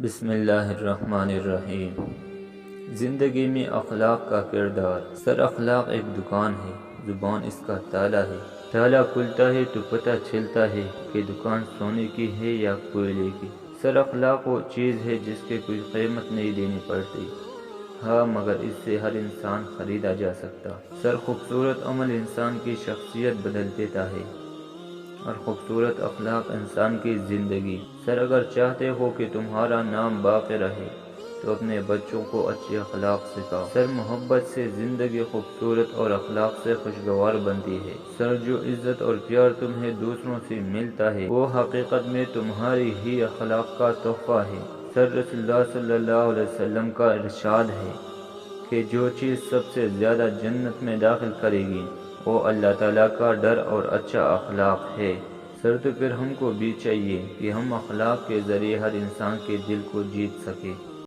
بسم اللہ الرحمن الرحیم۔ زندگی میں اخلاق کا کردار۔ سر اخلاق ایک دکان ہے، زبان اس کا تالا ہے۔ تالا کھلتا ہے تو پتہ چلتا ہے کہ دکان سونے کی ہے یا کوئلے کی۔ سر اخلاق وہ چیز ہے جس کی کوئی قیمت نہیں دینی پڑتی، ہاں مگر اس سے ہر انسان خریدا جا سکتا۔ سر خوبصورت عمل انسان کی شخصیت بدل دیتا ہے اور خوبصورت اخلاق انسان کی زندگی۔ سر اگر چاہتے ہو کہ تمہارا نام باقی رہے تو اپنے بچوں کو اچھے اخلاق سکھاؤ۔ سر محبت سے زندگی خوبصورت اور اخلاق سے خوشگوار بنتی ہے۔ سر جو عزت اور پیار تمہیں دوسروں سے ملتا ہے وہ حقیقت میں تمہاری ہی اخلاق کا تحفہ ہے۔ سر رسول اللہ صلی اللہ علیہ وسلم کا ارشاد ہے کہ جو چیز سب سے زیادہ جنت میں داخل کرے گی وہ اللہ تعالیٰ کا ڈر اور اچھا اخلاق ہے۔ سر تو پھر ہم کو بھی چاہیے کہ ہم اخلاق کے ذریعے ہر انسان کے دل کو جیت سکیں۔